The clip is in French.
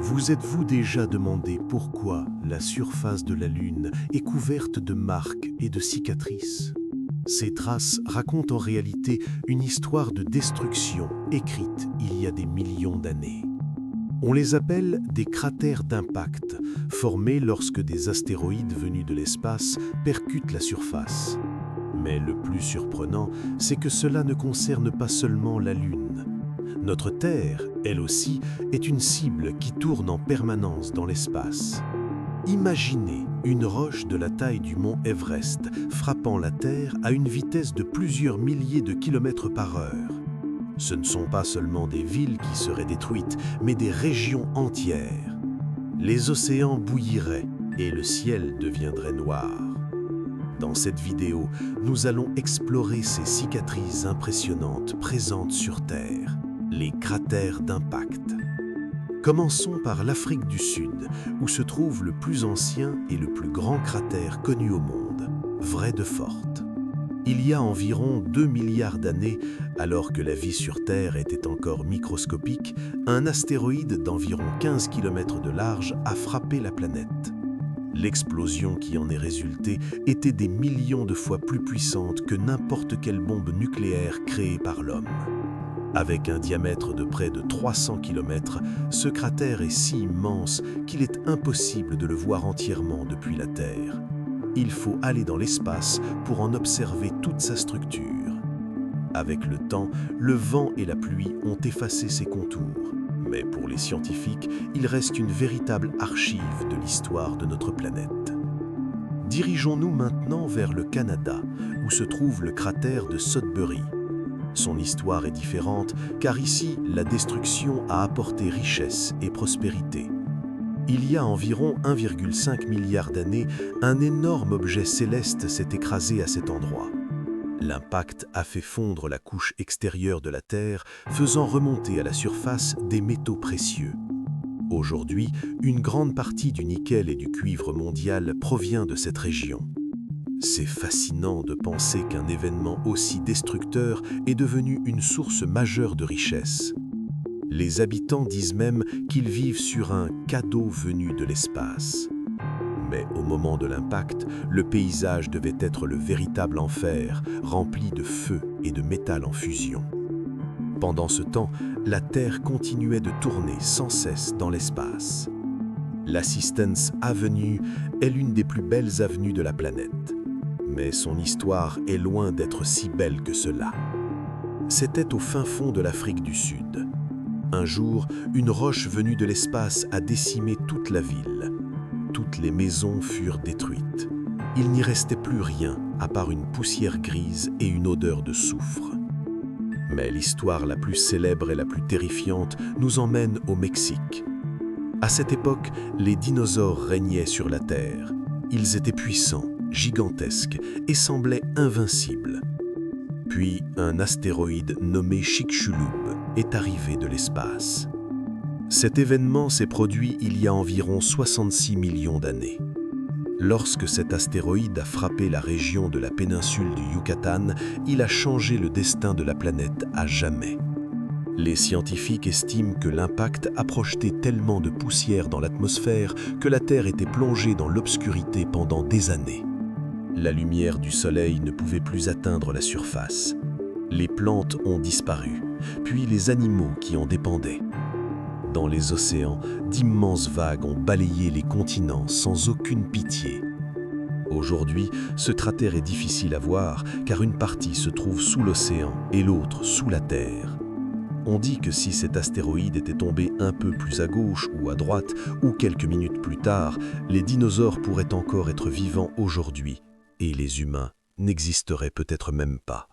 Vous êtes-vous déjà demandé pourquoi la surface de la Lune est couverte de marques et de cicatrices? Ces traces racontent en réalité une histoire de destruction écrite il y a des millions d'années. On les appelle des cratères d'impact, formés lorsque des astéroïdes venus de l'espace percutent la surface. Mais le plus surprenant, c'est que cela ne concerne pas seulement la Lune. Notre Terre, elle aussi, est une cible qui tourne en permanence dans l'espace. Imaginez une roche de la taille du mont Everest frappant la Terre à une vitesse de plusieurs milliers de kilomètres par heure. Ce ne sont pas seulement des villes qui seraient détruites, mais des régions entières. Les océans bouilliraient et le ciel deviendrait noir. Dans cette vidéo, nous allons explorer ces cicatrices impressionnantes présentes sur Terre, les cratères d'impact. Commençons par l'Afrique du Sud, où se trouve le plus ancien et le plus grand cratère connu au monde, Vredefort. Il y a environ 2 milliards d'années, alors que la vie sur Terre était encore microscopique, un astéroïde d'environ 15 km de large a frappé la planète. L'explosion qui en est résultée était des millions de fois plus puissante que n'importe quelle bombe nucléaire créée par l'homme. Avec un diamètre de près de 300 km, ce cratère est si immense qu'il est impossible de le voir entièrement depuis la Terre. Il faut aller dans l'espace pour en observer toute sa structure. Avec le temps, le vent et la pluie ont effacé ses contours. Mais pour les scientifiques, il reste une véritable archive de l'histoire de notre planète. Dirigeons-nous maintenant vers le Canada, où se trouve le cratère de Sudbury. Son histoire est différente, car ici, la destruction a apporté richesse et prospérité. Il y a environ 1,5 milliard d'années, un énorme objet céleste s'est écrasé à cet endroit. L'impact a fait fondre la couche extérieure de la Terre, faisant remonter à la surface des métaux précieux. Aujourd'hui, une grande partie du nickel et du cuivre mondial provient de cette région. C'est fascinant de penser qu'un événement aussi destructeur est devenu une source majeure de richesse. Les habitants disent même qu'ils vivent sur un cadeau venu de l'espace. Mais au moment de l'impact, le paysage devait être le véritable enfer, rempli de feu et de métal en fusion. Pendant ce temps, la Terre continuait de tourner sans cesse dans l'espace. L'Assistance Avenue est l'une des plus belles avenues de la planète. Mais son histoire est loin d'être si belle que cela. C'était au fin fond de l'Afrique du Sud. Un jour, une roche venue de l'espace a décimé toute la ville. Toutes les maisons furent détruites. Il n'y restait plus rien à part une poussière grise et une odeur de soufre. Mais l'histoire la plus célèbre et la plus terrifiante nous emmène au Mexique. À cette époque, les dinosaures régnaient sur la Terre. Ils étaient puissants, gigantesques et semblaient invincibles. Puis un astéroïde nommé Chicxulub est arrivé de l'espace. Cet événement s'est produit il y a environ 66 millions d'années. Lorsque cet astéroïde a frappé la région de la péninsule du Yucatan, il a changé le destin de la planète à jamais. Les scientifiques estiment que l'impact a projeté tellement de poussière dans l'atmosphère que la Terre était plongée dans l'obscurité pendant des années. La lumière du soleil ne pouvait plus atteindre la surface. Les plantes ont disparu, puis les animaux qui en dépendaient. Dans les océans, d'immenses vagues ont balayé les continents sans aucune pitié. Aujourd'hui, ce cratère est difficile à voir car une partie se trouve sous l'océan et l'autre sous la Terre. On dit que si cet astéroïde était tombé un peu plus à gauche ou à droite, ou quelques minutes plus tard, les dinosaures pourraient encore être vivants aujourd'hui et les humains n'existeraient peut-être même pas.